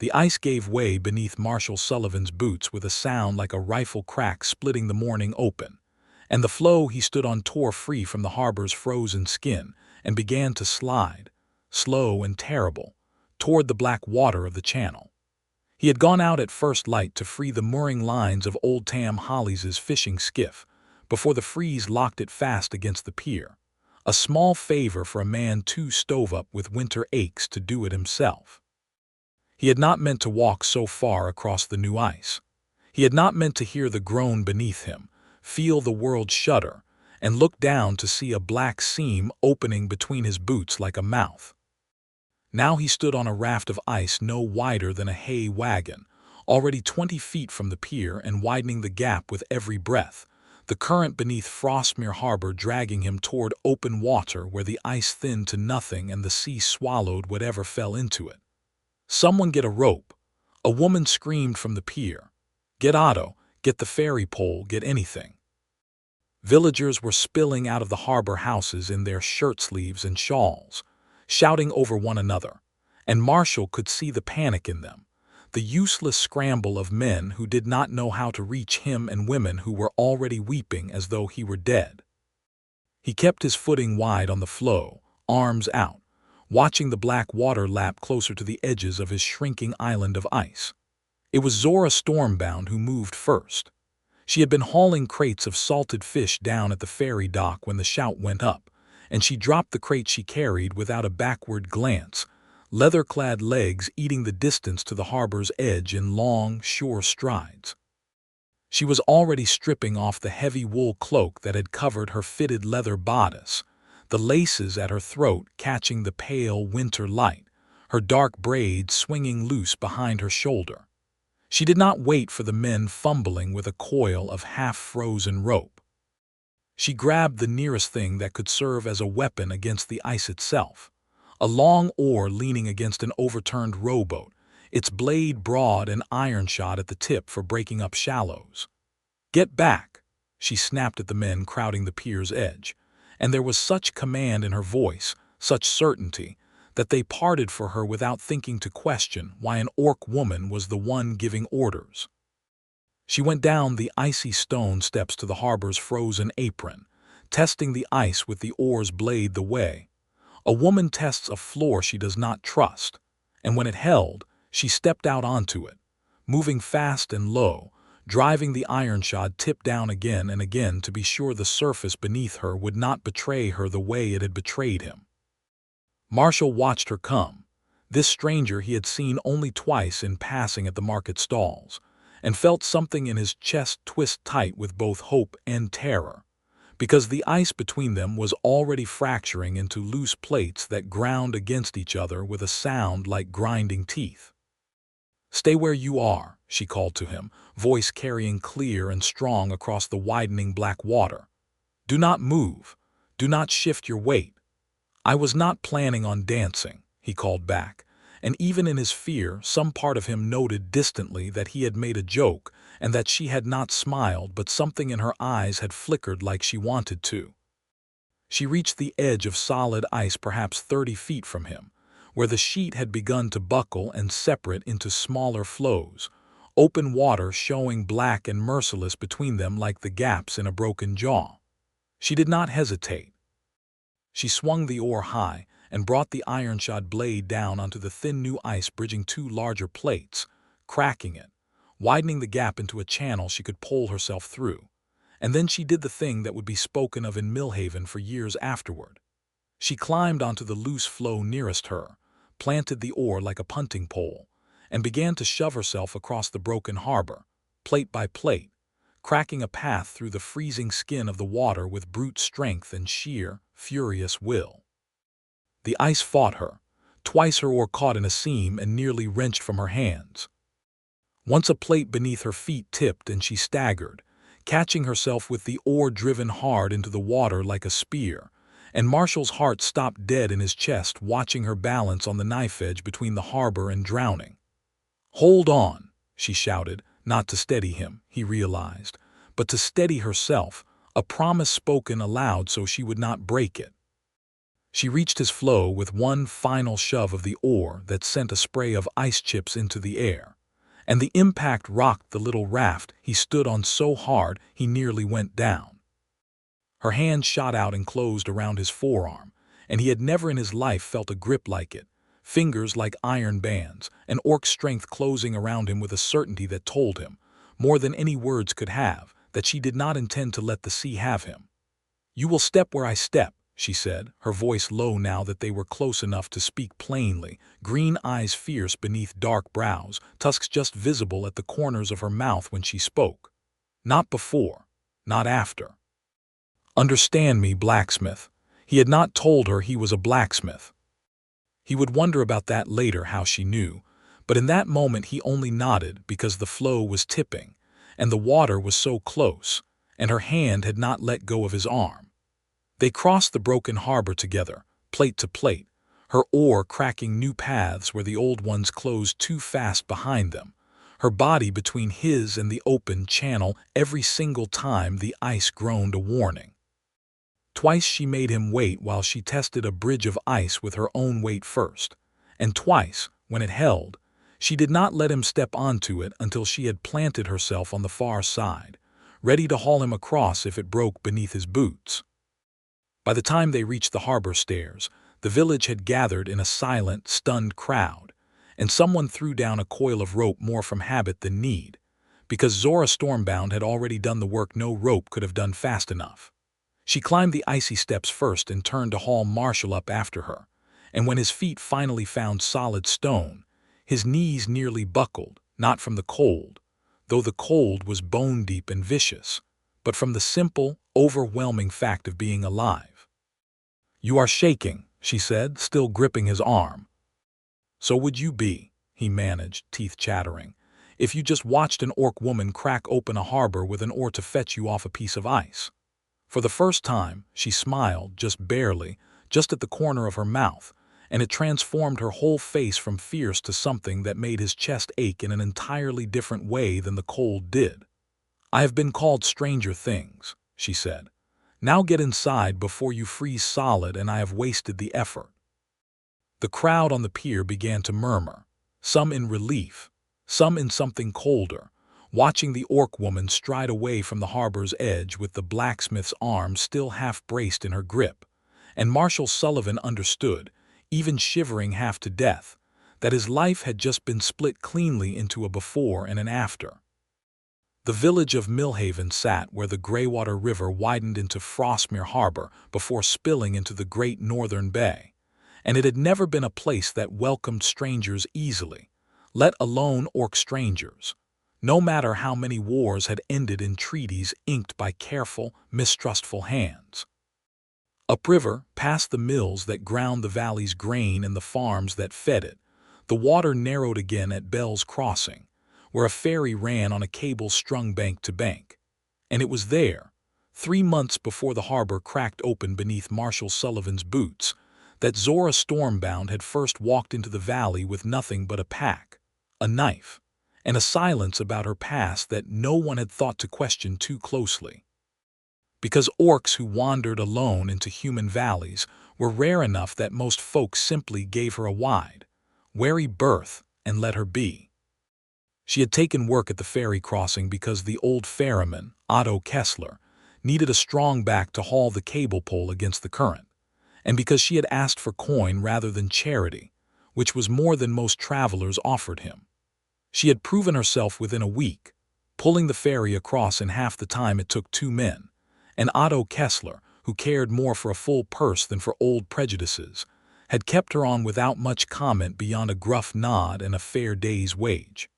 The ice gave way beneath Marshall Sullivan's boots with a sound like a rifle crack splitting the morning open, and the floe he stood on tore free from the harbor's frozen skin and began to slide, slow and terrible, toward the black water of the channel. He had gone out at first light to free the mooring lines of old Tam Hollies' fishing skiff before the freeze locked it fast against the pier, a small favor for a man too stove up with winter aches to do it himself. He had not meant to walk so far across the new ice. He had not meant to hear the groan beneath him, feel the world shudder, and look down to see a black seam opening between his boots like a mouth. Now he stood on a raft of ice no wider than a hay wagon, already 20 feet from the pier and widening the gap with every breath, the current beneath Frostmere Harbor dragging him toward open water where the ice thinned to nothing and the sea swallowed whatever fell into it. "Someone get a rope," a woman screamed from the pier. "Get Otto, get the ferry pole, get anything." Villagers were spilling out of the harbor houses in their shirt sleeves and shawls, shouting over one another, and Marshall could see the panic in them, the useless scramble of men who did not know how to reach him and women who were already weeping as though he were dead. He kept his footing wide on the floe, arms out, watching the black water lap closer to the edges of his shrinking island of ice. It was Zora Stormbound who moved first. She had been hauling crates of salted fish down at the ferry dock when the shout went up, and she dropped the crate she carried without a backward glance, leather-clad legs eating the distance to the harbor's edge in long, sure strides. She was already stripping off the heavy wool cloak that had covered her fitted leather bodice, the laces at her throat catching the pale winter light, her dark braids swinging loose behind her shoulder. She did not wait for the men fumbling with a coil of half-frozen rope. She grabbed the nearest thing that could serve as a weapon against the ice itself, a long oar leaning against an overturned rowboat, its blade broad and iron-shod at the tip for breaking up shallows. "Get back," she snapped at the men crowding the pier's edge, and there was such command in her voice, such certainty, that they parted for her without thinking to question why an orc woman was the one giving orders. She went down the icy stone steps to the harbor's frozen apron, testing the ice with the oar's blade the way a woman tests a floor she does not trust, and when it held, she stepped out onto it, moving fast and low, driving the iron-shod tip down again and again to be sure the surface beneath her would not betray her the way it had betrayed him. Marshall watched her come, this stranger he had seen only twice in passing at the market stalls, and felt something in his chest twist tight with both hope and terror, because the ice between them was already fracturing into loose plates that ground against each other with a sound like grinding teeth. "Stay where you are," she called to him, voice carrying clear and strong across the widening black water. "Do not move. Do not shift your weight." "I was not planning on dancing," he called back, and even in his fear some part of him noted distantly that he had made a joke and that she had not smiled, but something in her eyes had flickered like she wanted to. She reached the edge of solid ice perhaps 30 feet from him, where the sheet had begun to buckle and separate into smaller floes, open water showing black and merciless between them like the gaps in a broken jaw. She did not hesitate. She swung the oar high and brought the iron-shod blade down onto the thin new ice bridging two larger plates, cracking it, widening the gap into a channel she could pole herself through. And then she did the thing that would be spoken of in Millhaven for years afterward. She climbed onto the loose floe nearest her, planted the oar like a punting pole, and began to shove herself across the broken harbor, plate by plate, cracking a path through the freezing skin of the water with brute strength and sheer, furious will. The ice fought her. Twice her oar caught in a seam and nearly wrenched from her hands. Once a plate beneath her feet tipped and she staggered, catching herself with the oar driven hard into the water like a spear, and Marshall's heart stopped dead in his chest watching her balance on the knife edge between the harbor and drowning. "Hold on," she shouted, not to steady him, he realized, but to steady herself, a promise spoken aloud so she would not break it. She reached his floe with one final shove of the oar that sent a spray of ice chips into the air, and the impact rocked the little raft he stood on so hard he nearly went down. Her hand shot out and closed around his forearm, and he had never in his life felt a grip like it, fingers like iron bands, an orc's strength closing around him with a certainty that told him, more than any words could have, that she did not intend to let the sea have him. "You will step where I step," she said, her voice low now that they were close enough to speak plainly, green eyes fierce beneath dark brows, tusks just visible at the corners of her mouth when she spoke. Not before, not after. "Understand me, blacksmith." He had not told her he was a blacksmith. He would wonder about that later, how she knew, but in that moment he only nodded because the floe was tipping, and the water was so close, and her hand had not let go of his arm. They crossed the broken harbor together, plate to plate, her oar cracking new paths where the old ones closed too fast behind them, her body between his and the open channel every single time the ice groaned a warning. Twice she made him wait while she tested a bridge of ice with her own weight first, and twice, when it held, she did not let him step onto it until she had planted herself on the far side, ready to haul him across if it broke beneath his boots. By the time they reached the harbor stairs, the village had gathered in a silent, stunned crowd, and someone threw down a coil of rope more from habit than need, because Zora Stormbound had already done the work no rope could have done fast enough. She climbed the icy steps first and turned to haul Marshall up after her, and when his feet finally found solid stone, his knees nearly buckled, not from the cold, though the cold was bone-deep and vicious, but from the simple, overwhelming fact of being alive. "You are shaking," she said, still gripping his arm. "So would you be," he managed, teeth chattering, "if you just watched an orc woman crack open a harbor with an oar to fetch you off a piece of ice." For the first time, she smiled, just barely, just at the corner of her mouth, and it transformed her whole face from fierce to something that made his chest ache in an entirely different way than the cold did. "I have been called stranger things," she said. "Now get inside before you freeze solid and I have wasted the effort." The crowd on the pier began to murmur, some in relief, some in something colder, watching the orc woman stride away from the harbor's edge with the blacksmith's arm still half braced in her grip, and Marshall Sullivan understood, even shivering half to death, that his life had just been split cleanly into a before and an after. The village of Millhaven sat where the Greywater River widened into Frostmere Harbor before spilling into the great northern bay, and it had never been a place that welcomed strangers easily, let alone orc strangers, no matter how many wars had ended in treaties inked by careful, mistrustful hands. Upriver, past the mills that ground the valley's grain and the farms that fed it, the water narrowed again at Bell's Crossing, where a ferry ran on a cable strung bank to bank. And it was there, 3 months before the harbor cracked open beneath Marshall Sullivan's boots, that Zora Stormbound had first walked into the valley with nothing but a pack, a knife, and a silence about her past that no one had thought to question too closely. Because orcs who wandered alone into human valleys were rare enough that most folks simply gave her a wide, wary berth and let her be. She had taken work at the ferry crossing because the old ferryman, Otto Kessler, needed a strong back to haul the cable pole against the current, and because she had asked for coin rather than charity, which was more than most travelers offered him. She had proven herself within a week, pulling the ferry across in half the time it took 2 men, and Otto Kessler, who cared more for a full purse than for old prejudices, had kept her on without much comment beyond a gruff nod and a fair day's wage.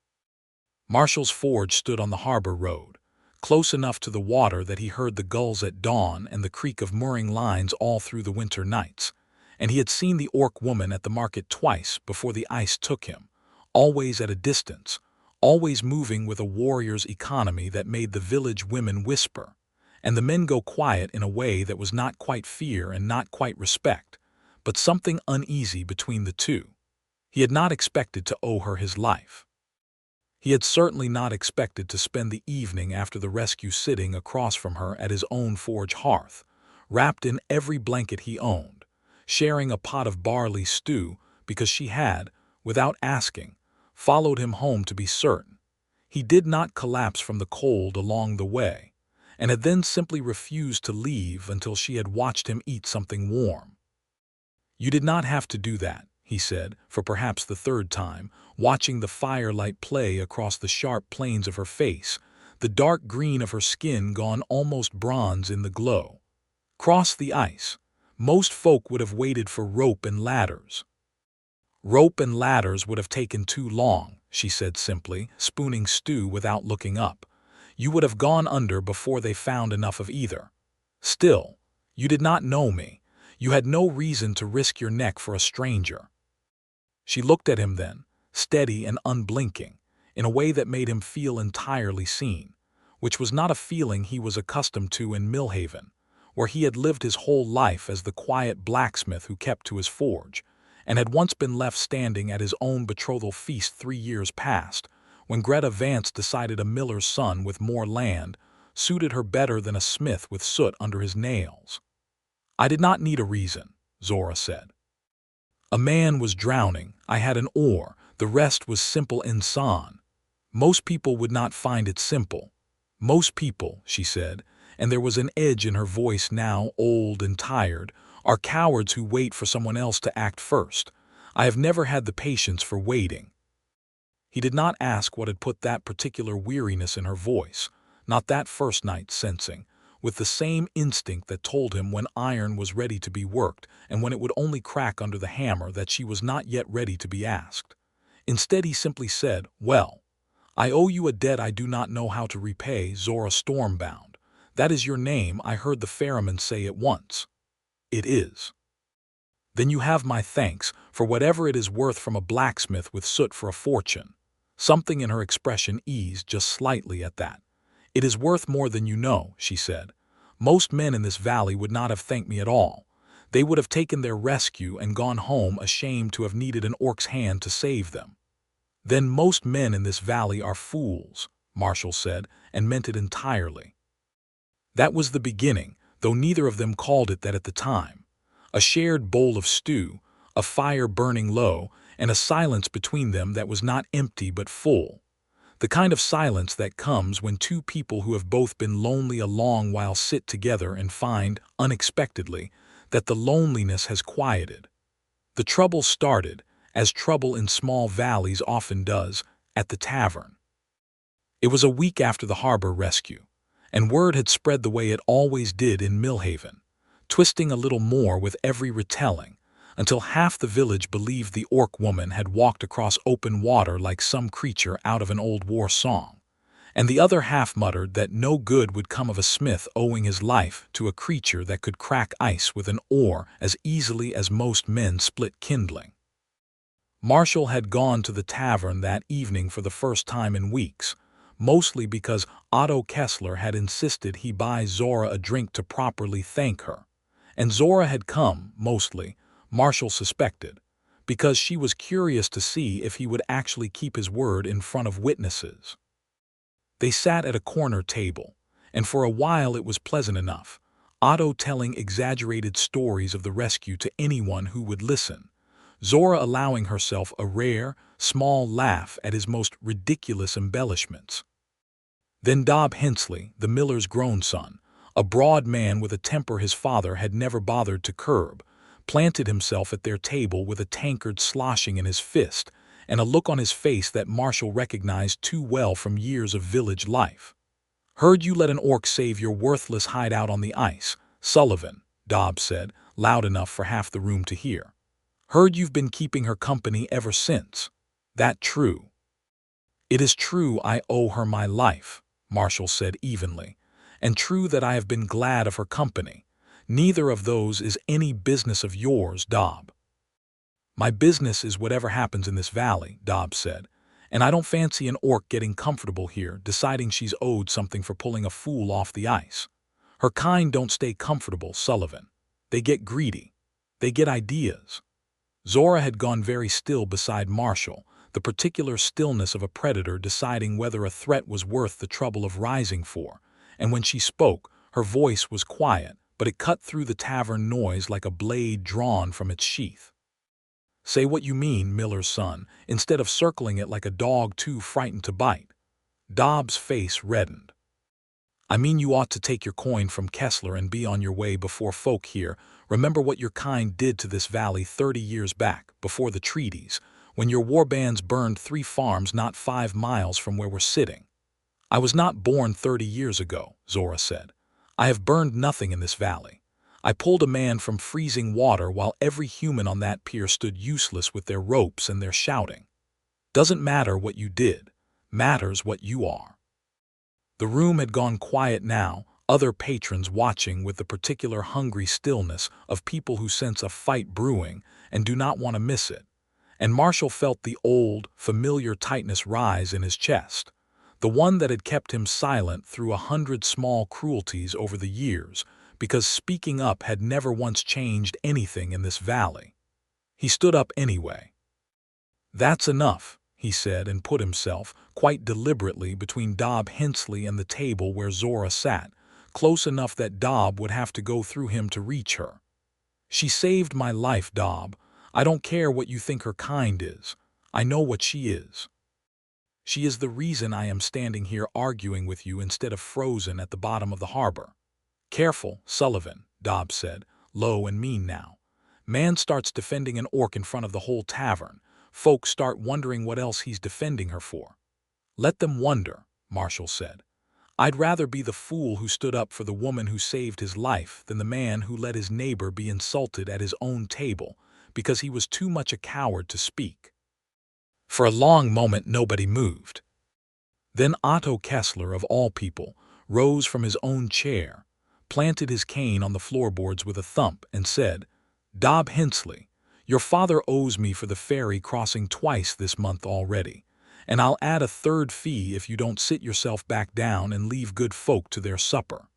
Marshall's forge stood on the harbor road, close enough to the water that he heard the gulls at dawn and the creak of mooring lines all through the winter nights, and he had seen the orc woman at the market twice before the ice took him, always at a distance, always moving with a warrior's economy that made the village women whisper, and the men go quiet in a way that was not quite fear and not quite respect, but something uneasy between the two. He had not expected to owe her his life. He had certainly not expected to spend the evening after the rescue sitting across from her at his own forge hearth, wrapped in every blanket he owned, sharing a pot of barley stew because she had, without asking, followed him home to be certain. He did not collapse from the cold along the way, and had then simply refused to leave until she had watched him eat something warm. "You did not have to do that," he said, for perhaps the third time, watching the firelight play across the sharp planes of her face, the dark green of her skin gone almost bronze in the glow. "Cross the ice. Most folk would have waited for rope and ladders." "Rope and ladders would have taken too long," she said simply, spooning stew without looking up. "You would have gone under before they found enough of either. Still, you did not know me. You had no reason to risk your neck for a stranger." She looked at him then, steady and unblinking, in a way that made him feel entirely seen, which was not a feeling he was accustomed to in Millhaven, where he had lived his whole life as the quiet blacksmith who kept to his forge, and had once been left standing at his own betrothal feast 3 years past, when Greta Vance decided a miller's son with more land suited her better than a smith with soot under his nails. "I did not need a reason," Zora said. "A man was drowning, I had an oar, the rest was simple insan. Most people would not find it simple. Most people," she said, and there was an edge in her voice now old and tired, "are cowards who wait for someone else to act first. I have never had the patience for waiting." He did not ask what had put that particular weariness in her voice, not that first night sensing, with the same instinct that told him when iron was ready to be worked and when it would only crack under the hammer, that she was not yet ready to be asked. Instead he simply said, "Well, I owe you a debt I do not know how to repay, Zora Stormbound. That is your name, I heard the ferryman say it once." "It is." "Then you have my thanks, for whatever it is worth from a blacksmith with soot for a fortune." Something in her expression eased just slightly at that. "It is worth more than you know," she said. "Most men in this valley would not have thanked me at all. They would have taken their rescue and gone home ashamed to have needed an orc's hand to save them." "Then most men in this valley are fools," Marshall said, and meant it entirely. That was the beginning, though neither of them called it that at the time. A shared bowl of stew, a fire burning low, and a silence between them that was not empty but full. The kind of silence that comes when two people who have both been lonely a long while sit together and find, unexpectedly, that the loneliness has quieted. The trouble started, as trouble in small valleys often does, at the tavern. It was a week after the harbor rescue, and word had spread the way it always did in Millhaven, twisting a little more with every retelling, until half the village believed the orc woman had walked across open water like some creature out of an old war song, and the other half muttered that no good would come of a smith owing his life to a creature that could crack ice with an oar as easily as most men split kindling. Marshall had gone to the tavern that evening for the first time in weeks, mostly because Otto Kessler had insisted he buy Zora a drink to properly thank her, and Zora had come, mostly, Marshall suspected, because she was curious to see if he would actually keep his word in front of witnesses. They sat at a corner table, and for a while it was pleasant enough, Otto telling exaggerated stories of the rescue to anyone who would listen, Zora allowing herself a rare, small laugh at his most ridiculous embellishments. Then Dob Hensley, the miller's grown son, a broad man with a temper his father had never bothered to curb, planted himself at their table with a tankard sloshing in his fist and a look on his face that Marshall recognized too well from years of village life. "Heard you let an orc save your worthless hideout on the ice, Sullivan," Dobbs said, loud enough for half the room to hear. "Heard you've been keeping her company ever since. That true?" "It is true I owe her my life," Marshall said evenly, "and true that I have been glad of her company. Neither of those is any business of yours, Dob." "My business is whatever happens in this valley," Dobbs said, "and I don't fancy an orc getting comfortable here, deciding she's owed something for pulling a fool off the ice. Her kind don't stay comfortable, Sullivan. They get greedy. They get ideas." Zora had gone very still beside Marshall, the particular stillness of a predator deciding whether a threat was worth the trouble of rising for, and when she spoke, her voice was quiet, but it cut through the tavern noise like a blade drawn from its sheath. "Say what you mean, miller's son, instead of circling it like a dog too frightened to bite." Dobb's face reddened. "I mean you ought to take your coin from Kessler and be on your way before folk here. Remember what your kind did to this valley 30 years back, before the treaties, when your war bands burned 3 farms not 5 miles from where we're sitting." "I was not born 30 years ago," Zora said. "I have burned nothing in this valley. I pulled a man from freezing water while every human on that pier stood useless with their ropes and their shouting. Doesn't matter what you did, matters what you are." The room had gone quiet now, other patrons watching with the particular hungry stillness of people who sense a fight brewing and do not want to miss it, and Marshall felt the old, familiar tightness rise in his chest, the one that had kept him silent through 100 small cruelties over the years, because speaking up had never once changed anything in this valley. He stood up anyway. "That's enough," he said, and put himself, quite deliberately, between Dobb Hensley and the table where Zora sat, close enough that Dobb would have to go through him to reach her. "She saved my life, Dobb. I don't care what you think her kind is. I know what she is. She is the reason I am standing here arguing with you instead of frozen at the bottom of the harbor." "Careful, Sullivan," Dobb said, low and mean now. "Man starts defending an orc in front of the whole tavern. Folks start wondering what else he's defending her for." "Let them wonder," Marshall said. "I'd rather be the fool who stood up for the woman who saved his life than the man who let his neighbor be insulted at his own table because he was too much a coward to speak." For a long moment nobody moved. Then Otto Kessler, of all people, rose from his own chair, planted his cane on the floorboards with a thump, and said, "Dobb Hensley, your father owes me for the ferry crossing twice this month already, and I'll add a 3rd fee if you don't sit yourself back down and leave good folk to their supper."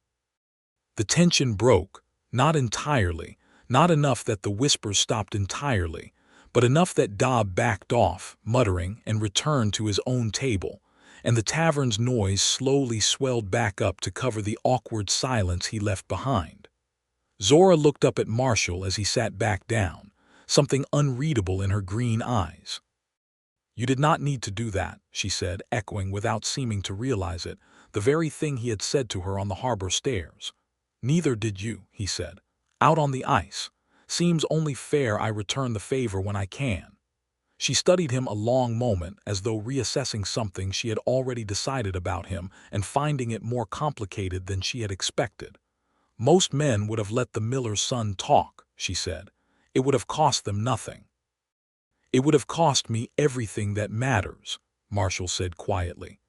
The tension broke, not entirely, not enough that the whispers stopped entirely, but enough that Dobb backed off, muttering, and returned to his own table, and the tavern's noise slowly swelled back up to cover the awkward silence he left behind. Zora looked up at Marshall as he sat back down, something unreadable in her green eyes. "You did not need to do that," she said, echoing, without seeming to realize it, the very thing he had said to her on the harbor stairs. "Neither did you," he said. "Out on the ice. Seems only fair I return the favor when I can." She studied him a long moment, as though reassessing something she had already decided about him and finding it more complicated than she had expected. "Most men would have let the miller's son talk," she said. "It would have cost them nothing." "It would have cost me everything that matters," Marshall said quietly.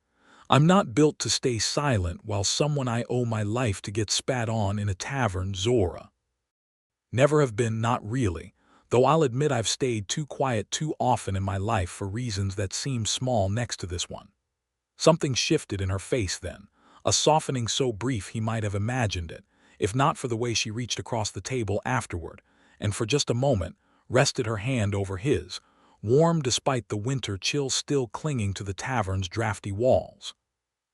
"I'm not built to stay silent while someone I owe my life to gets spat on in a tavern, Zora. Never have been, not really, though I'll admit I've stayed too quiet too often in my life for reasons that seem small next to this one." Something shifted in her face then, a softening so brief he might have imagined it, if not for the way she reached across the table afterward, and for just a moment rested her hand over his, warm despite the winter chill still clinging to the tavern's drafty walls.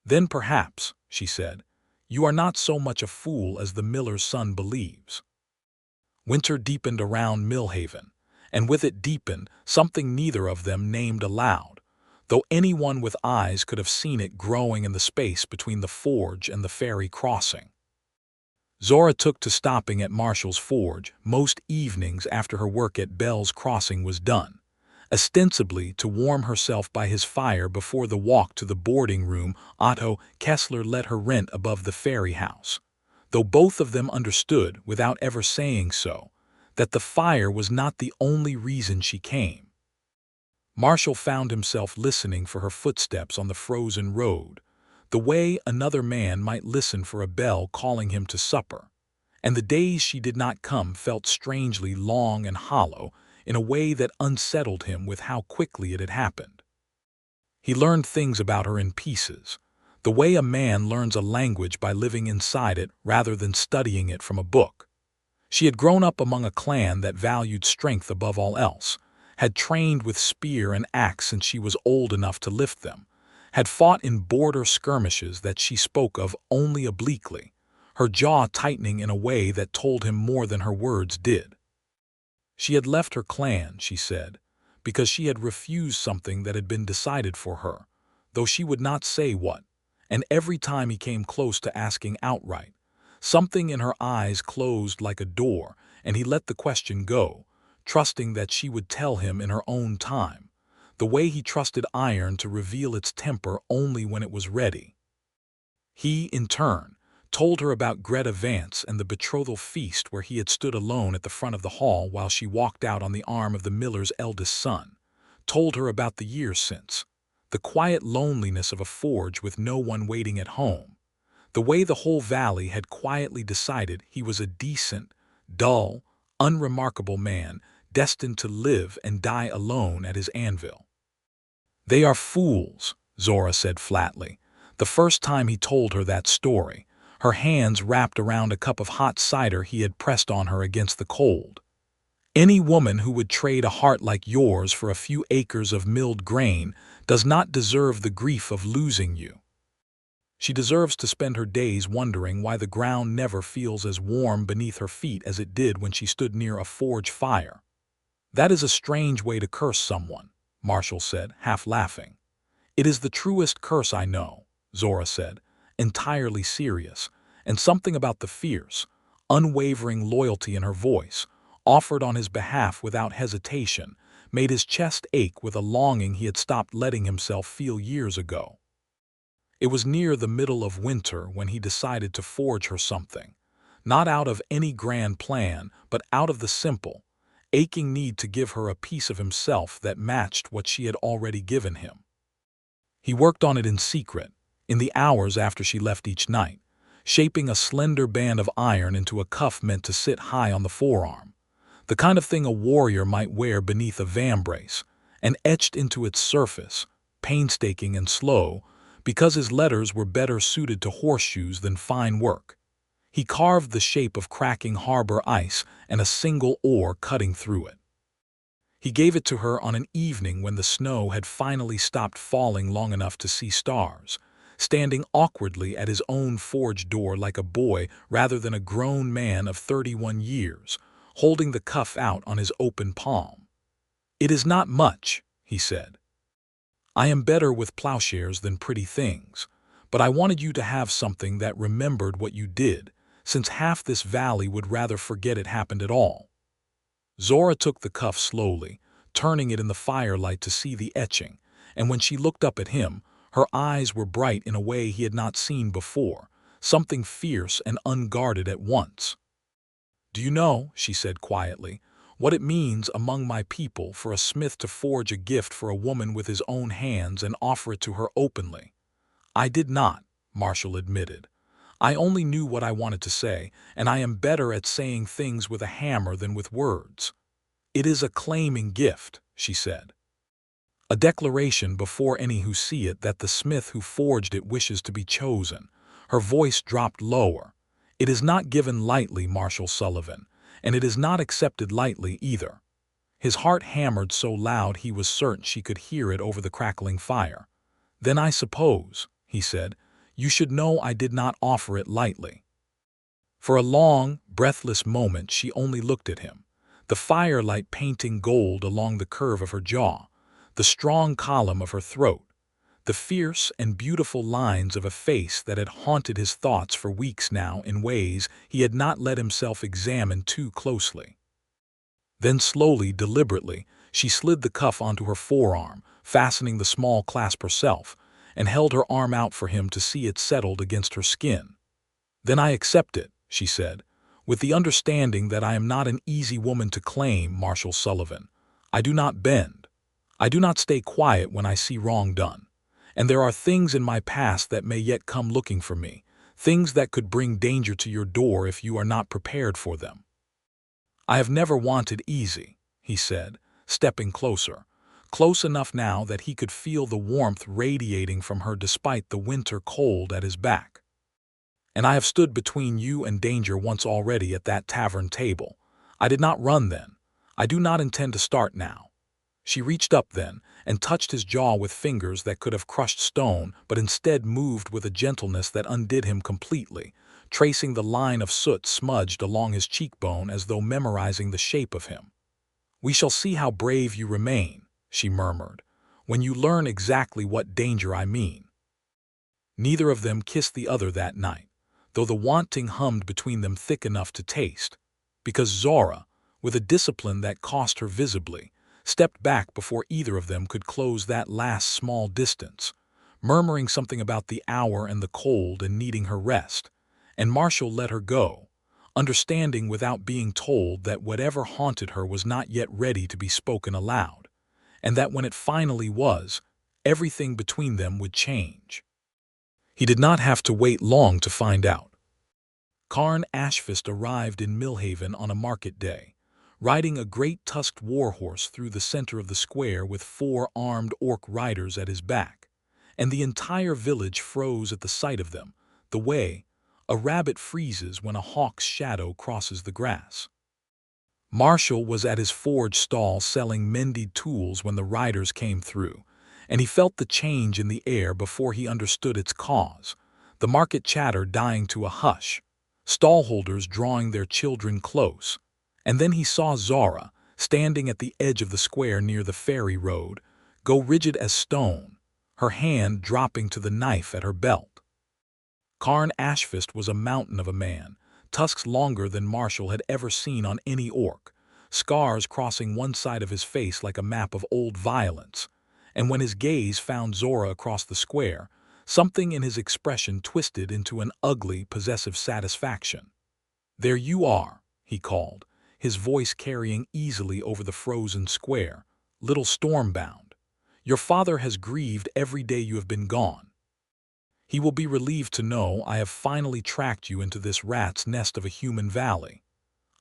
"Then perhaps," she said, "you are not so much a fool as the miller's son believes." Winter deepened around Millhaven, and with it deepened something neither of them named aloud, though anyone with eyes could have seen it growing in the space between the forge and the ferry crossing. Zora took to stopping at Marshall's forge most evenings after her work at Bell's Crossing was done, ostensibly to warm herself by his fire before the walk to the boarding room Otto Kessler let her rent above the ferry house, though both of them understood, without ever saying so, that the fire was not the only reason she came. Marshall found himself listening for her footsteps on the frozen road, the way another man might listen for a bell calling him to supper, and the days she did not come felt strangely long and hollow in a way that unsettled him with how quickly it had happened. He learned things about her in pieces, the way a man learns a language by living inside it rather than studying it from a book. She had grown up among a clan that valued strength above all else, had trained with spear and axe since she was old enough to lift them, had fought in border skirmishes that she spoke of only obliquely, her jaw tightening in a way that told him more than her words did. She had left her clan, she said, because she had refused something that had been decided for her, though she would not say what, and every time he came close to asking outright, something in her eyes closed like a door, and he let the question go, trusting that she would tell him in her own time, the way he trusted iron to reveal its temper only when it was ready. He, in turn, told her about Greta Vance and the betrothal feast where he had stood alone at the front of the hall while she walked out on the arm of the miller's eldest son, told her about the years since, the quiet loneliness of a forge with no one waiting at home, the way the whole valley had quietly decided he was a decent, dull, unremarkable man destined to live and die alone at his anvil. "They are fools," Zora said flatly, the first time he told her that story, her hands wrapped around a cup of hot cider he had pressed on her against the cold. "Any woman who would trade a heart like yours for a few acres of milled grain does not deserve the grief of losing you. She deserves to spend her days wondering why the ground never feels as warm beneath her feet as it did when she stood near a forge fire." "That is a strange way to curse someone," Marshall said, half laughing. "It is the truest curse I know," Zora said, entirely serious, and something about the fierce, unwavering loyalty in her voice, offered on his behalf without hesitation, made his chest ache with a longing he had stopped letting himself feel years ago. It was near the middle of winter when he decided to forge her something, not out of any grand plan, but out of the simple, aching need to give her a piece of himself that matched what she had already given him. He worked on it in secret, in the hours after she left each night, shaping a slender band of iron into a cuff meant to sit high on the forearm, the kind of thing a warrior might wear beneath a vambrace, and etched into its surface, painstaking and slow, because his letters were better suited to horseshoes than fine work. He carved the shape of cracking harbor ice and a single oar cutting through it. He gave it to her on an evening when the snow had finally stopped falling long enough to see stars, standing awkwardly at his own forge door like a boy rather than a grown man of 31 years, holding the cuff out on his open palm. "It is not much," he said. "I am better with plowshares than pretty things, but I wanted you to have something that remembered what you did, since half this valley would rather forget it happened at all." Zora took the cuff slowly, turning it in the firelight to see the etching, and when she looked up at him, her eyes were bright in a way he had not seen before, something fierce and unguarded at once. "Do you know," she said quietly, "what it means among my people for a smith to forge a gift for a woman with his own hands and offer it to her openly?" "I did not," Marshall admitted. "I only knew what I wanted to say, and I am better at saying things with a hammer than with words." "It is a claiming gift," she said. "A declaration before any who see it that the smith who forged it wishes to be chosen." Her voice dropped lower. "It is not given lightly, Marshall Sullivan, and it is not accepted lightly either." His heart hammered so loud he was certain she could hear it over the crackling fire. "Then I suppose," he said, "you should know I did not offer it lightly." For a long, breathless moment she only looked at him, the firelight painting gold along the curve of her jaw, the strong column of her throat, the fierce and beautiful lines of a face that had haunted his thoughts for weeks now in ways he had not let himself examine too closely. Then slowly, deliberately, she slid the cuff onto her forearm, fastening the small clasp herself, and held her arm out for him to see it settled against her skin. "Then I accept it," she said, "with the understanding that I am not an easy woman to claim, Marshall Sullivan. I do not bend. I do not stay quiet when I see wrong done. And there are things in my past that may yet come looking for me, things that could bring danger to your door if you are not prepared for them." "I have never wanted easy," he said, stepping closer, close enough now that he could feel the warmth radiating from her despite the winter cold at his back. "And I have stood between you and danger once already at that tavern table. I did not run then. I do not intend to start now." She reached up then and touched his jaw with fingers that could have crushed stone, but instead moved with a gentleness that undid him completely, tracing the line of soot smudged along his cheekbone as though memorizing the shape of him. "We shall see how brave you remain," she murmured, "when you learn exactly what danger I mean." Neither of them kissed the other that night, though the wanting hummed between them thick enough to taste, because Zora, with a discipline that cost her visibly, stepped back before either of them could close that last small distance, murmuring something about the hour and the cold and needing her rest, and Marshall let her go, understanding without being told that whatever haunted her was not yet ready to be spoken aloud, and that when it finally was, everything between them would change. He did not have to wait long to find out. Karn Ashfist arrived in Millhaven on a market day, riding a great tusked warhorse through the center of the square with 4 armed orc riders at his back, and the entire village froze at the sight of them, the way a rabbit freezes when a hawk's shadow crosses the grass. Marshall was at his forge stall selling mended tools when the riders came through, and he felt the change in the air before he understood its cause, the market chatter dying to a hush, stallholders drawing their children close, and then he saw Zora, standing at the edge of the square near the ferry road, go rigid as stone, her hand dropping to the knife at her belt. Karn Ashfist was a mountain of a man, tusks longer than Marshall had ever seen on any orc, scars crossing one side of his face like a map of old violence, and when his gaze found Zora across the square, something in his expression twisted into an ugly, possessive satisfaction. "There you are," he called, his voice carrying easily over the frozen square, "little Stormbound. Your father has grieved every day you have been gone. He will be relieved to know I have finally tracked you into this rat's nest of a human valley."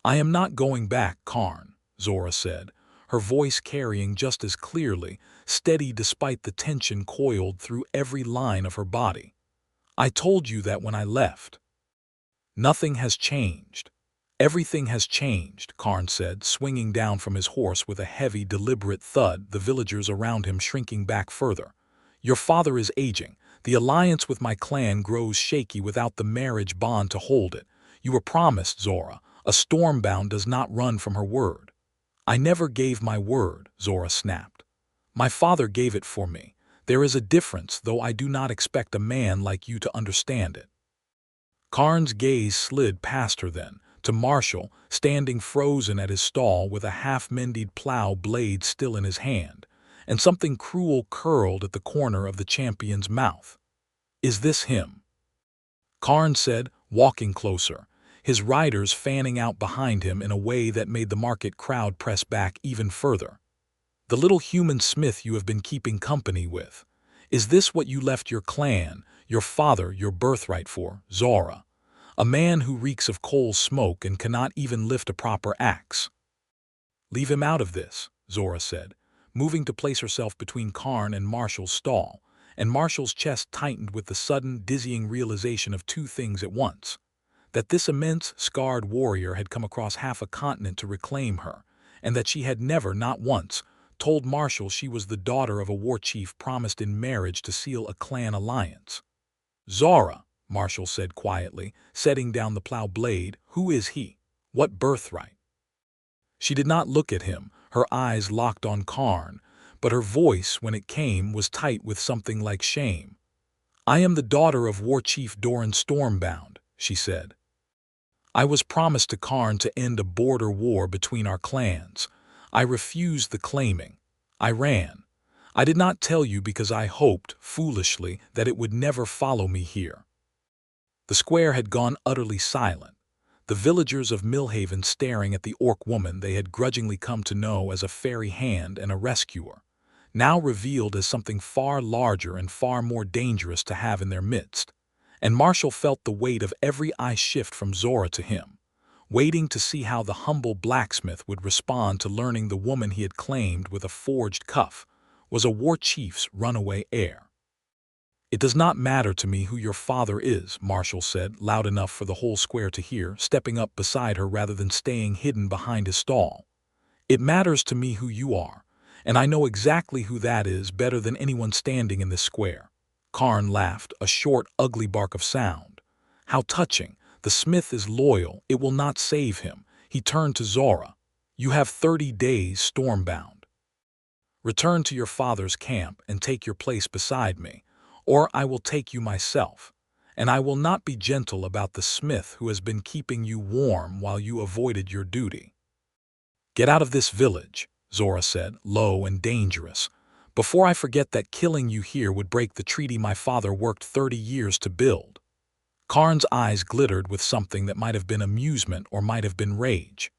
"I am not going back, Karn," Zora said, her voice carrying just as clearly, steady despite the tension coiled through every line of her body. "I told you that when I left." "Nothing has changed. Everything has changed," Karn said, swinging down from his horse with a heavy, deliberate thud, the villagers around him shrinking back further. "Your father is aging. The alliance with my clan grows shaky without the marriage bond to hold it. You were promised, Zora. A Stormbound does not run from her word." "I never gave my word," Zora snapped. "My father gave it for me. There is a difference, though I do not expect a man like you to understand it." Karn's gaze slid past her then, to Marshall, standing frozen at his stall with a half-mended plow blade still in his hand, and something cruel curled at the corner of the champion's mouth. "Is this him?" Karn said, walking closer, his riders fanning out behind him in a way that made the market crowd press back even further. "The little human smith you have been keeping company with. Is this what you left your clan, your father, your birthright for, Zora? A man who reeks of coal smoke and cannot even lift a proper axe." "Leave him out of this," Zora said, moving to place herself between Karn and Marshall's stall, and Marshall's chest tightened with the sudden, dizzying realization of 2 things at once: that this immense, scarred warrior had come across half a continent to reclaim her, and that she had never, not once, told Marshall she was the daughter of a war chief promised in marriage to seal a clan alliance. "Zora," Marshall said quietly, setting down the plow blade, "who is he? What birthright?" She did not look at him, her eyes locked on Karn, but her voice, when it came, was tight with something like shame. "I am the daughter of War Chief Doran Stormbound," she said. "I was promised to Karn to end a border war between our clans. I refused the claiming. I ran. I did not tell you because I hoped, foolishly, that it would never follow me here." The square had gone utterly silent, the villagers of Millhaven staring at the orc woman they had grudgingly come to know as a fairy hand and a rescuer, now revealed as something far larger and far more dangerous to have in their midst. And Marshall felt the weight of every eye shift from Zora to him, waiting to see how the humble blacksmith would respond to learning the woman he had claimed with a forged cuff was a war chief's runaway heir. "It does not matter to me who your father is," Marshall said, loud enough for the whole square to hear, stepping up beside her rather than staying hidden behind his stall. "It matters to me who you are, and I know exactly who that is better than anyone standing in this square." Karn laughed, a short, ugly bark of sound. "How touching, The smith is loyal. It will not save him. He turned to Zora. You have 30 days, Stormbound. Return to your father's camp and take your place beside me, or I will take you myself. And I will not be gentle about the smith who has been keeping you warm while you avoided your duty. Get out of this village, Zora said, low and dangerous, before I forget that killing you here would break the treaty my father worked 30 years to build. Karn's eyes glittered with something that might have been amusement or might have been rage.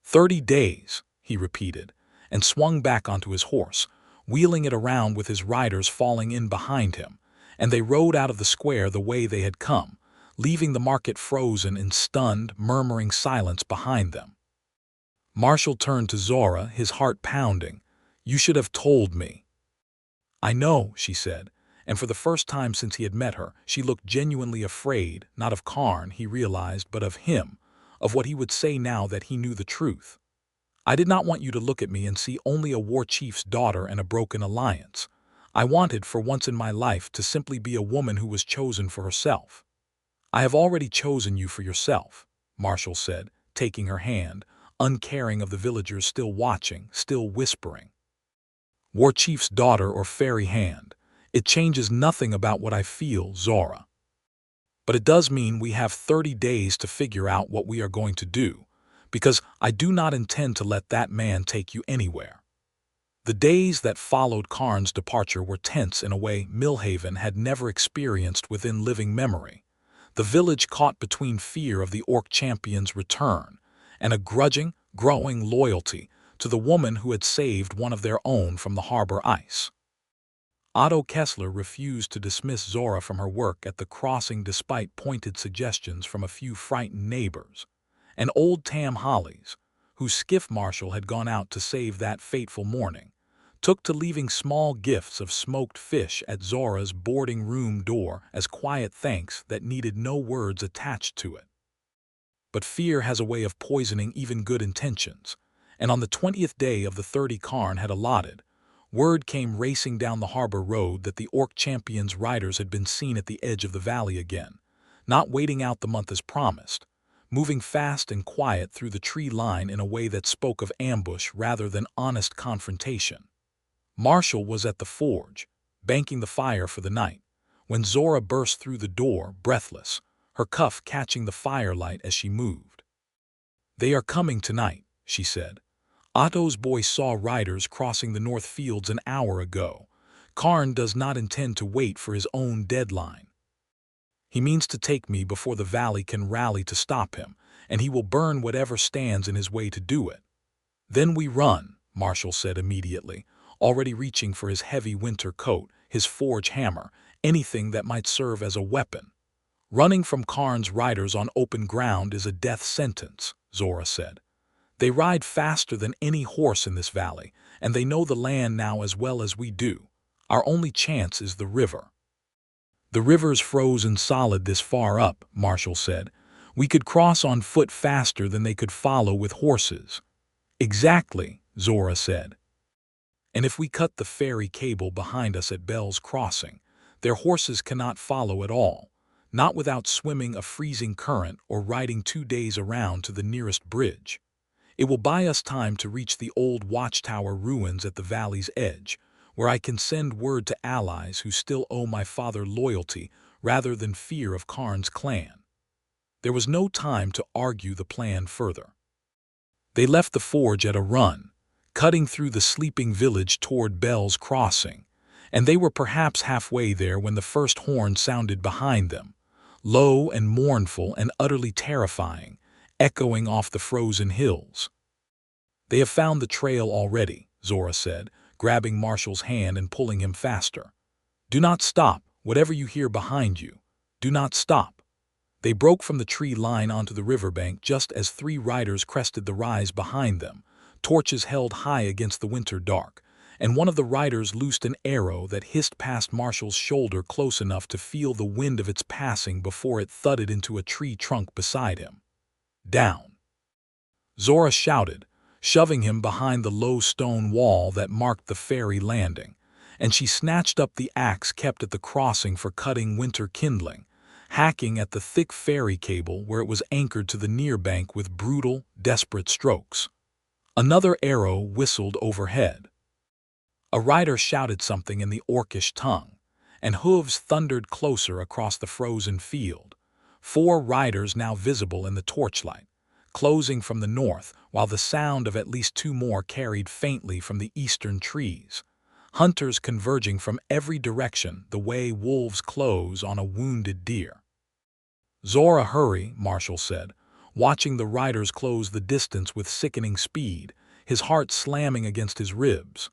30 days, he repeated, and swung back onto his horse, wheeling it around with his riders falling in behind him, and they rode out of the square the way they had come, leaving the market frozen in stunned, murmuring silence behind them. Marshall turned to Zora, his heart pounding. You should have told me. I know, she said, and for the first time since he had met her, she looked genuinely afraid, not of Karn, he realized, but of him, of what he would say now that he knew the truth. I did not want you to look at me and see only a war chief's daughter and a broken alliance. I wanted, for once in my life, to simply be a woman who was chosen for herself. I have already chosen you for yourself, Marshall said, taking her hand, uncaring of the villagers still watching, still whispering. War chief's daughter or fairy hand, it changes nothing about what I feel, Zora. But it does mean we have 30 days to figure out what we are going to do, because I do not intend to let that man take you anywhere. The days that followed Karn's departure were tense in a way Millhaven had never experienced within living memory. The village caught between fear of the Orc champion's return and a grudging, growing loyalty to the woman who had saved one of their own from the harbor ice. Otto Kessler refused to dismiss Zora from her work at the crossing despite pointed suggestions from a few frightened neighbors, and old Tam Hollies, whose skiff marshal had gone out to save that fateful morning, took to leaving small gifts of smoked fish at Zora's boarding room door as quiet thanks that needed no words attached to it. But fear has a way of poisoning even good intentions, and on the 20th day of the 30 Karn had allotted, word came racing down the harbor road that the Orc champion's riders had been seen at the edge of the valley again, not waiting out the month as promised, moving fast and quiet through the tree line in a way that spoke of ambush rather than honest confrontation. Marshall was at the forge, banking the fire for the night, when Zora burst through the door, breathless, her cuff catching the firelight as she moved. They are coming tonight, she said. Otto's boy saw riders crossing the North Fields an hour ago. Karn does not intend to wait for his own deadline. He means to take me before the valley can rally to stop him, and he will burn whatever stands in his way to do it. Then we run, Marshall said immediately, already reaching for his heavy winter coat, his forge hammer, anything that might serve as a weapon. Running from Karn's riders on open ground is a death sentence, Zora said. They ride faster than any horse in this valley, and they know the land now as well as we do. Our only chance is the river. The river's frozen solid this far up, Marshall said. We could cross on foot faster than they could follow with horses. Exactly, Zora said. And if we cut the ferry cable behind us at Bell's Crossing, their horses cannot follow at all, not without swimming a freezing current or riding 2 days around to the nearest bridge. It will buy us time to reach the old watchtower ruins at the valley's edge, where I can send word to allies who still owe my father loyalty rather than fear of Karn's clan. There was no time to argue the plan further. They left the forge at a run, cutting through the sleeping village toward Bell's Crossing, and they were perhaps halfway there when the first horn sounded behind them, low and mournful and utterly terrifying, echoing off the frozen hills. They have found the trail already, Zora said, grabbing Marshall's hand and pulling him faster. Do not stop, whatever you hear behind you. Do not stop. They broke from the tree line onto the riverbank just as 3 riders crested the rise behind them, torches held high against the winter dark, and one of the riders loosed an arrow that hissed past Marshall's shoulder close enough to feel the wind of its passing before it thudded into a tree trunk beside him. Down! Zora shouted, shoving him behind the low stone wall that marked the ferry landing, and she snatched up the axe kept at the crossing for cutting winter kindling, hacking at the thick ferry cable where it was anchored to the near bank with brutal, desperate strokes. Another arrow whistled overhead. A rider shouted something in the Orcish tongue, and hooves thundered closer across the frozen field. 4 riders now visible in the torchlight, closing from the north, while the sound of at least 2 more carried faintly from the eastern trees. Hunters converging from every direction the way wolves close on a wounded deer. "Zora, hurry," Marshall said, watching the riders close the distance with sickening speed, his heart slamming against his ribs.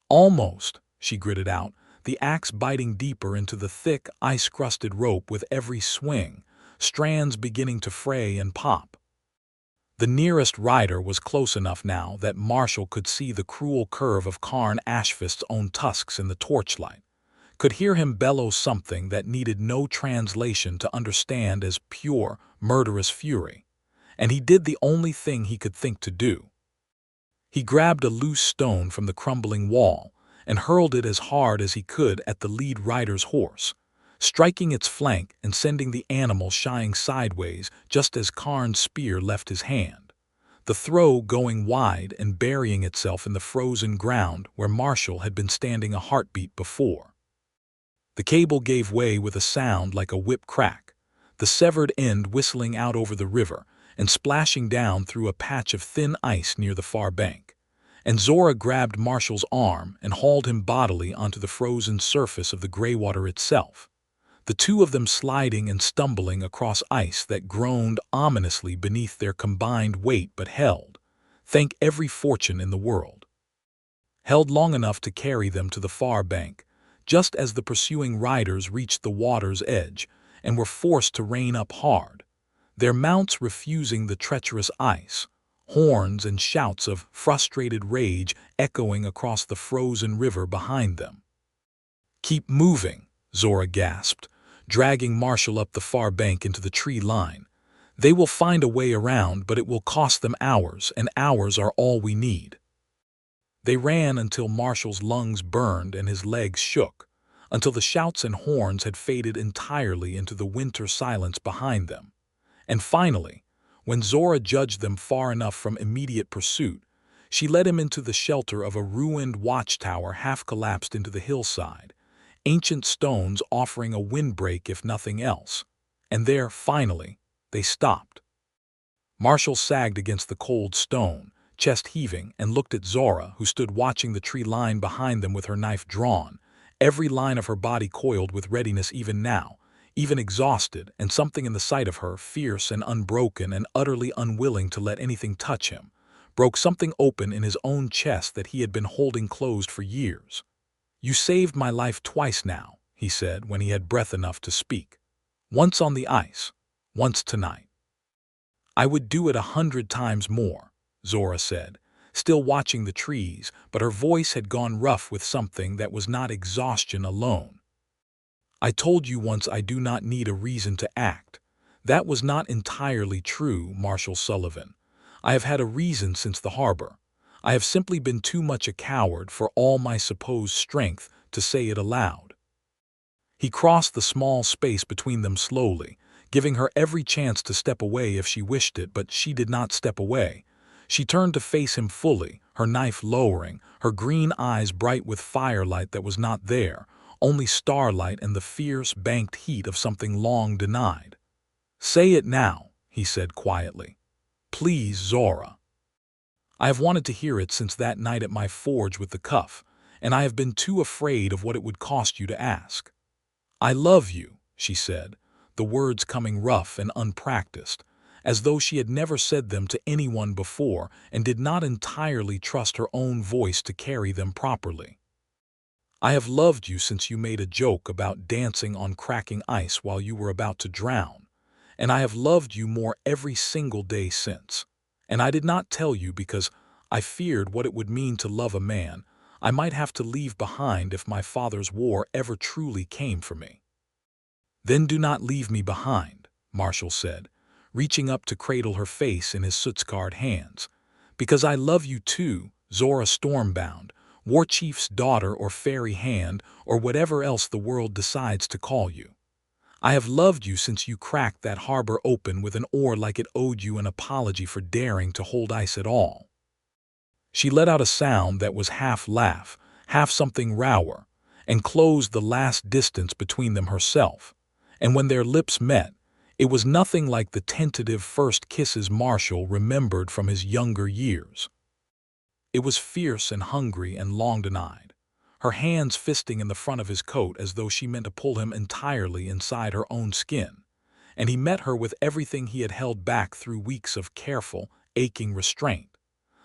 "Almost," she gritted out, the axe biting deeper into the thick, ice-crusted rope with every swing, strands beginning to fray and pop. The nearest rider was close enough now that Marshall could see the cruel curve of Karn Ashfist's own tusks in the torchlight, could hear him bellow something that needed no translation to understand as pure, murderous fury, and he did the only thing he could think to do. He grabbed a loose stone from the crumbling wall and hurled it as hard as he could at the lead rider's horse, striking its flank and sending the animal shying sideways just as Karn's spear left his hand, the throw going wide and burying itself in the frozen ground where Marshall had been standing a heartbeat before. The cable gave way with a sound like a whip crack, the severed end whistling out over the river and splashing down through a patch of thin ice near the far bank, and Zora grabbed Marshall's arm and hauled him bodily onto the frozen surface of the graywater itself, the 2 of them sliding and stumbling across ice that groaned ominously beneath their combined weight but held, thank every fortune in the world, held long enough to carry them to the far bank, just as the pursuing riders reached the water's edge and were forced to rein up hard, their mounts refusing the treacherous ice, horns and shouts of frustrated rage echoing across the frozen river behind them. "Keep moving," Zora gasped, dragging Marshall up the far bank into the tree line. "They will find a way around, but it will cost them hours, and hours are all we need." They ran until Marshall's lungs burned and his legs shook, until the shouts and horns had faded entirely into the winter silence behind them. And finally, when Zora judged them far enough from immediate pursuit, she led him into the shelter of a ruined watchtower half collapsed into the hillside, ancient stones offering a windbreak if nothing else. And there, finally, they stopped. Marshall sagged against the cold stone, chest heaving, and looked at Zora, who stood watching the tree line behind them with her knife drawn, every line of her body coiled with readiness even now, even exhausted, and something in the sight of her, fierce and unbroken and utterly unwilling to let anything touch him, broke something open in his own chest that he had been holding closed for years. "You saved my life twice now," he said when he had breath enough to speak. "Once on the ice, once tonight." "I would do it 100 times more," Zora said, still watching the trees, but her voice had gone rough with something that was not exhaustion alone. "I told you once I do not need a reason to act. That was not entirely true, Marshall Sullivan. I have had a reason since the harbor. I have simply been too much a coward for all my supposed strength to say it aloud." He crossed the small space between them slowly, giving her every chance to step away if she wished it, but she did not step away. She turned to face him fully, her knife lowering, her green eyes bright with firelight that was not there, only starlight and the fierce, banked heat of something long denied. "Say it now," he said quietly. "Please, Zora. I have wanted to hear it since that night at my forge with the cuff, and I have been too afraid of what it would cost you to ask." "I love you," she said, the words coming rough and unpracticed, as though she had never said them to anyone before and did not entirely trust her own voice to carry them properly. "I have loved you since you made a joke about dancing on cracking ice while you were about to drown, and I have loved you more every single day since. And I did not tell you because I feared what it would mean to love a man I might have to leave behind if my father's war ever truly came for me." "Then do not leave me behind," Marshall said, reaching up to cradle her face in his soot-scarred hands. "Because I love you too, Zora Stormbound, War Chief's daughter or fairy hand or whatever else the world decides to call you. I have loved you since you cracked that harbor open with an oar like it owed you an apology for daring to hold ice at all." She let out a sound that was half laugh, half something rower, and closed the last distance between them herself. And when their lips met, it was nothing like the tentative first kisses Marshall remembered from his younger years. It was fierce and hungry and long-denied, her hands fisting in the front of his coat as though she meant to pull him entirely inside her own skin. And he met her with everything he had held back through weeks of careful, aching restraint,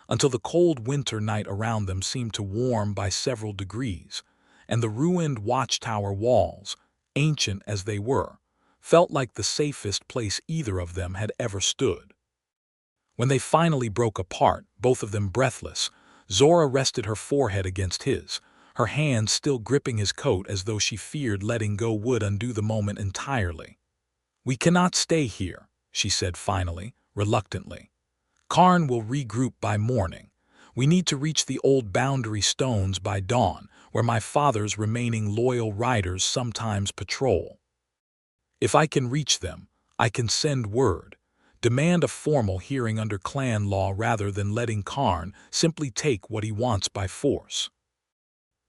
until the cold winter night around them seemed to warm by several degrees, and the ruined watchtower walls, ancient as they were, felt like the safest place either of them had ever stood. When they finally broke apart, both of them breathless, Zora rested her forehead against his, her hands still gripping his coat as though she feared letting go would undo the moment entirely. "We cannot stay here," she said finally, reluctantly. "Karn will regroup by morning. We need to reach the old boundary stones by dawn, where my father's remaining loyal riders sometimes patrol. If I can reach them, I can send word, demand a formal hearing under clan law rather than letting Karn simply take what he wants by force."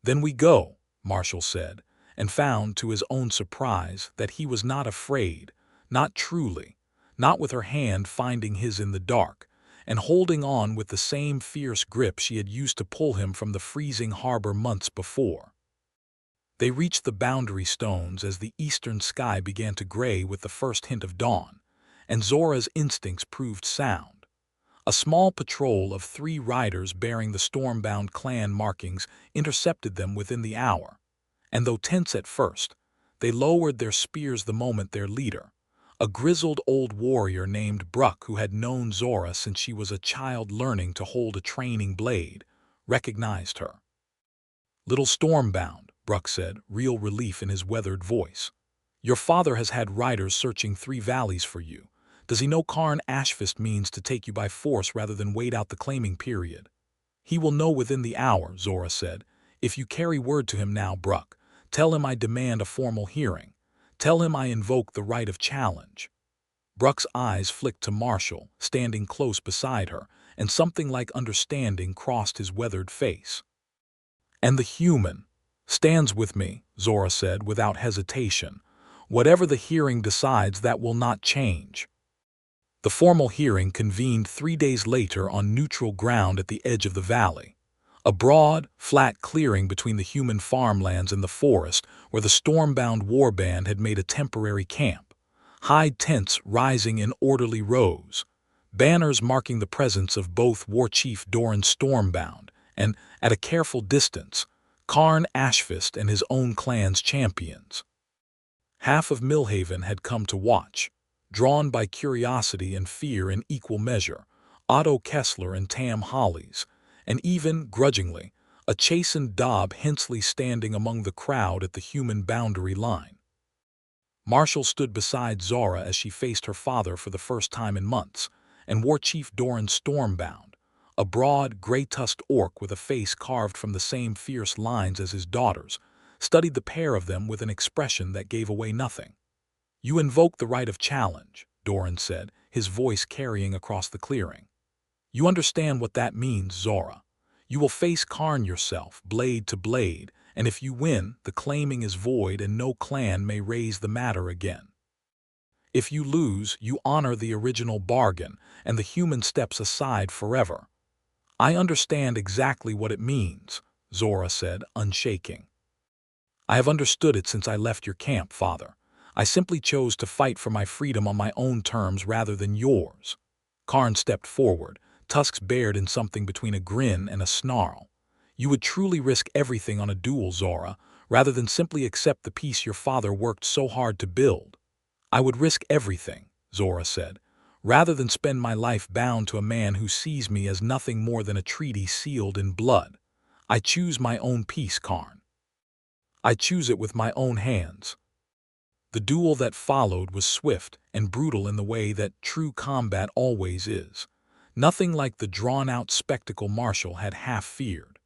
"Then we go," Marshall said, and found to his own surprise that he was not afraid, not truly, not with her hand finding his in the dark, and holding on with the same fierce grip she had used to pull him from the freezing harbor months before. They reached the boundary stones as the eastern sky began to gray with the first hint of dawn, and Zora's instincts proved sound. A small patrol of 3 riders bearing the Stormbound clan markings intercepted them within the hour, and though tense at first, they lowered their spears the moment their leader, a grizzled old warrior named Bruck who had known Zora since she was a child learning to hold a training blade, recognized her. "Little Stormbound," Bruck said, real relief in his weathered voice. "Your father has had riders searching 3 valleys for you. Does he know Karn Ashfist means to take you by force rather than wait out the claiming period?" "He will know within the hour," Zora said. "If you carry word to him now, Bruck, tell him I demand a formal hearing. Tell him I invoke the right of challenge." Bruck's eyes flicked to Marshall, standing close beside her, and something like understanding crossed his weathered face. "And the human stands with me," Zora said without hesitation. "Whatever the hearing decides, that will not change." The formal hearing convened 3 days later on neutral ground at the edge of the valley, a broad, flat clearing between the human farmlands and the forest where the Stormbound warband had made a temporary camp, high tents rising in orderly rows, banners marking the presence of both War Chief Doran Stormbound and, at a careful distance, Karn Ashfist and his own clan's champions. Half of Millhaven had come to watch, drawn by curiosity and fear in equal measure, Otto Kessler and Tam Hollies, and even, grudgingly, a chastened Dobb Hensley standing among the crowd at the human boundary line. Marshall stood beside Zora as she faced her father for the first time in months, and War Chief Doran Stormbound, a broad, gray-tusked orc with a face carved from the same fierce lines as his daughter's, studied the pair of them with an expression that gave away nothing. "You invoke the right of challenge," Doran said, his voice carrying across the clearing. "You understand what that means, Zora. You will face Karn yourself, blade to blade, and if you win, the claiming is void and no clan may raise the matter again. If you lose, you honor the original bargain, and the human steps aside forever." "I understand exactly what it means," Zora said, unshaking. "I have understood it since I left your camp, Father. I simply chose to fight for my freedom on my own terms rather than yours." Karn stepped forward, tusks bared in something between a grin and a snarl. "You would truly risk everything on a duel, Zora, rather than simply accept the peace your father worked so hard to build." "I would risk everything," Zora said, "rather than spend my life bound to a man who sees me as nothing more than a treaty sealed in blood. I choose my own peace, Karn. I choose it with my own hands." The duel that followed was swift and brutal in the way that true combat always is, nothing like the drawn-out spectacle Marshall had half feared.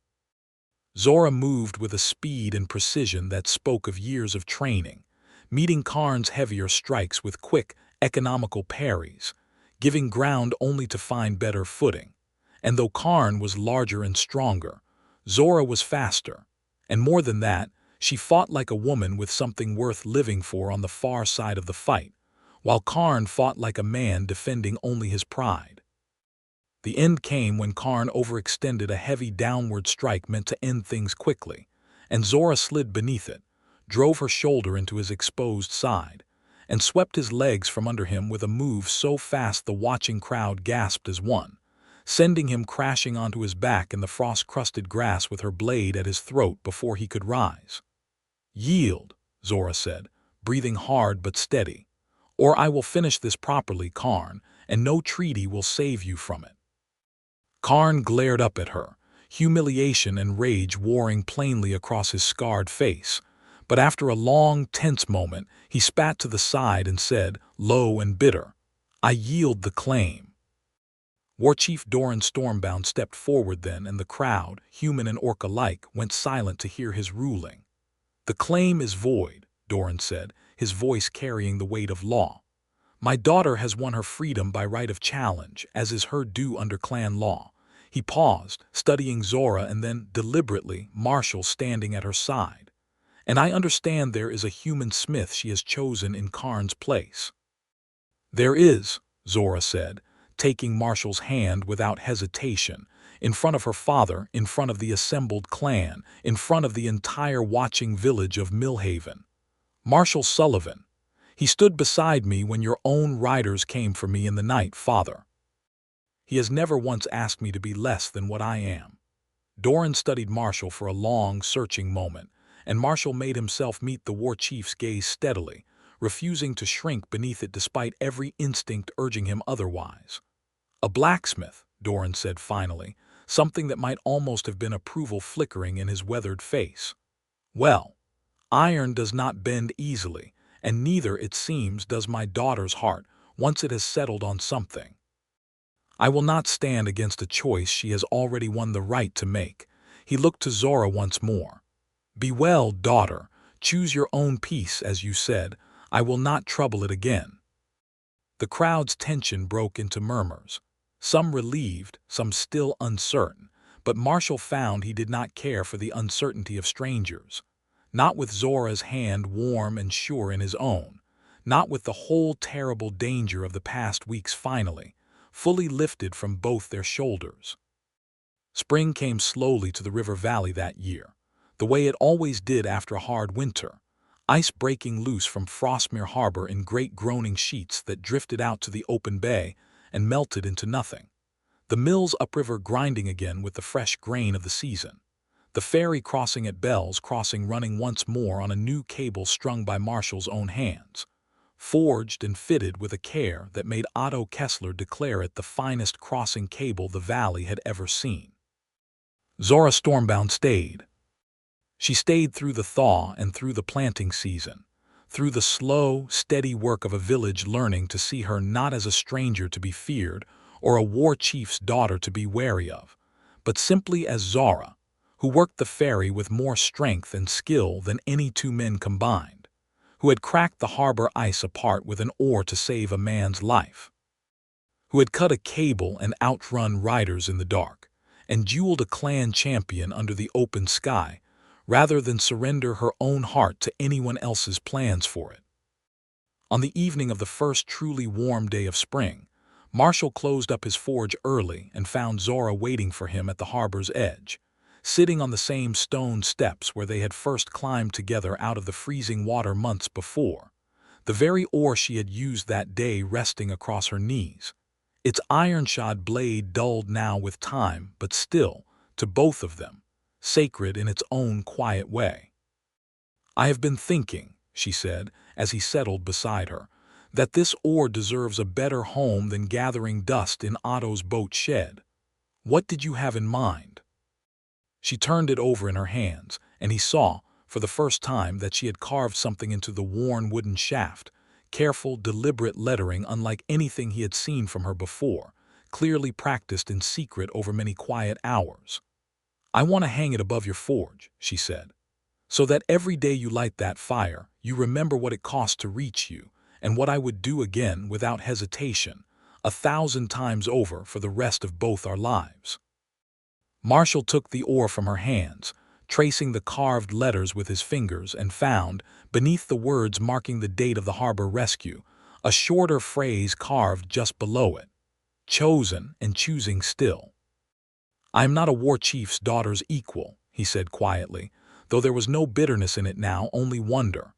Zora moved with a speed and precision that spoke of years of training, meeting Karn's heavier strikes with quick, economical parries, giving ground only to find better footing. And though Karn was larger and stronger, Zora was faster. And more than that, she fought like a woman with something worth living for on the far side of the fight, while Karn fought like a man defending only his pride. The end came when Karn overextended a heavy downward strike meant to end things quickly, and Zora slid beneath it, drove her shoulder into his exposed side, and swept his legs from under him with a move so fast the watching crowd gasped as one, sending him crashing onto his back in the frost-crusted grass with her blade at his throat before he could rise. "Yield," Zora said, breathing hard but steady, "or I will finish this properly, Karn, and no treaty will save you from it." Karn glared up at her, humiliation and rage warring plainly across his scarred face, but after a long, tense moment, he spat to the side and said, low and bitter, "I yield the claim." War Chief Zora Stormbound stepped forward then, and the crowd, human and orc alike, went silent to hear his ruling. "The claim is void," Zora said, his voice carrying the weight of law. "My daughter has won her freedom by right of challenge, as is her due under clan law." He paused, studying Zora and then, deliberately, Marshall standing at her side. "And I understand there is a human smith she has chosen in Karn's place." "There is," Zora said, taking Marshall's hand without hesitation, in front of her father, in front of the assembled clan, in front of the entire watching village of Millhaven. "Marshall Sullivan. He stood beside me when your own riders came for me in the night, father. He has never once asked me to be less than what I am." Doran studied Marshall for a long, searching moment, and Marshall made himself meet the war chief's gaze steadily, refusing to shrink beneath it despite every instinct urging him otherwise. "A blacksmith," Doran said finally, something that might almost have been approval flickering in his weathered face. "Well, iron does not bend easily, and neither, it seems, does my daughter's heart once it has settled on something. I will not stand against a choice she has already won the right to make." He looked to Zora once more. "Be well, daughter. Choose your own peace, as you said. I will not trouble it again." The crowd's tension broke into murmurs, some relieved, some still uncertain, but Marshall found he did not care for the uncertainty of strangers. Not with Zora's hand warm and sure in his own, not with the whole terrible danger of the past weeks finally, fully lifted from both their shoulders. Spring came slowly to the river valley that year, the way it always did after a hard winter, ice breaking loose from Frostmere Harbor in great groaning sheets that drifted out to the open bay and melted into nothing. The mills upriver grinding again with the fresh grain of the season. The ferry crossing at Bell's Crossing running once more on a new cable strung by Marshall's own hands, forged and fitted with a care that made Otto Kessler declare it the finest crossing cable the valley had ever seen. Zora Stormbound stayed. She stayed through the thaw and through the planting season, through the slow, steady work of a village learning to see her not as a stranger to be feared or a war chief's daughter to be wary of, but simply as Zora, who worked the ferry with more strength and skill than any two men combined, who had cracked the harbor ice apart with an oar to save a man's life, who had cut a cable and outrun riders in the dark, and jeweled a clan champion under the open sky, rather than surrender her own heart to anyone else's plans for it. On the evening of the first truly warm day of spring, Marshall closed up his forge early and found Zora waiting for him at the harbor's edge, sitting on the same stone steps where they had first climbed together out of the freezing water months before, the very oar she had used that day resting across her knees, its iron-shod blade dulled now with time, but still, to both of them, sacred in its own quiet way. "I have been thinking," she said, as he settled beside her, "that this oar deserves a better home than gathering dust in Otto's boat shed. What did you have in mind?" She turned it over in her hands, and he saw, for the first time, that she had carved something into the worn wooden shaft, careful, deliberate lettering unlike anything he had seen from her before, clearly practiced in secret over many quiet hours. "I want to hang it above your forge," she said, "so that every day you light that fire, You remember what it cost to reach you, and what I would do again without hesitation, 1,000 times over for the rest of both our lives." Marshall took the oar from her hands, tracing the carved letters with his fingers, and found, beneath the words marking the date of the harbor rescue, a shorter phrase carved just below it: "Chosen and choosing still." "I am not a war chief's daughter's equal," he said quietly, though there was no bitterness in it now, only wonder.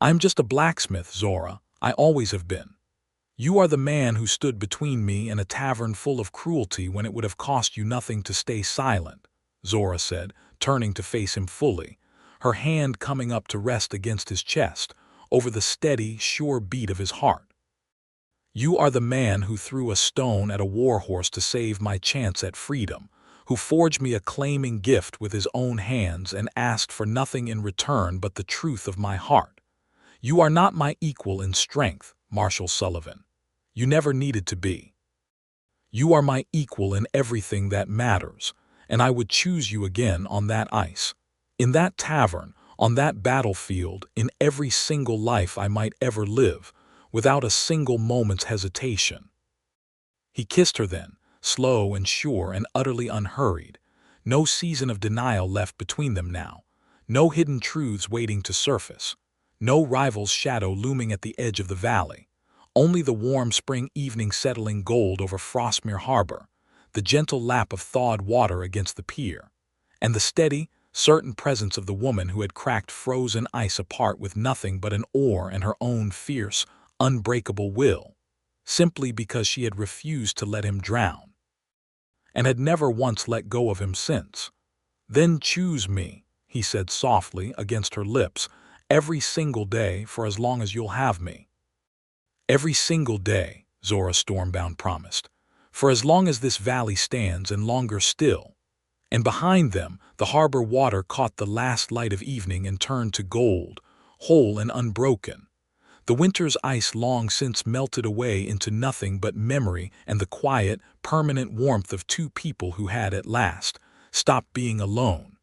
"I'm just a blacksmith, Zora. I always have been. You are the man who stood between me and a tavern full of cruelty when it would have cost you nothing to stay silent," Zora said, turning to face him fully, her hand coming up to rest against his chest, over the steady, sure beat of his heart. "You are the man who threw a stone at a war horse to save my chance at freedom, who forged me a claiming gift with his own hands and asked for nothing in return but the truth of my heart. You are not my equal in strength, Marshall Sullivan. You never needed to be. You are my equal in everything that matters, and I would choose you again on that ice, in that tavern, on that battlefield, in every single life I might ever live, without a single moment's hesitation." He kissed her then, slow and sure and utterly unhurried. No season of denial left between them now, no hidden truths waiting to surface, no rival's shadow looming at the edge of the valley. Only the warm spring evening settling gold over Frostmere Harbor, the gentle lap of thawed water against the pier, and the steady, certain presence of the woman who had cracked frozen ice apart with nothing but an oar and her own fierce, unbreakable will, simply because she had refused to let him drown, and had never once let go of him since. "Then choose me," he said softly against her lips, "every single day for as long as you'll have me." "Every single day," Zora Stormbound promised, "for as long as this valley stands and longer still." And behind them, the harbor water caught the last light of evening and turned to gold, whole and unbroken. The winter's ice long since melted away into nothing but memory and the quiet, permanent warmth of two people who had, at last, stopped being alone.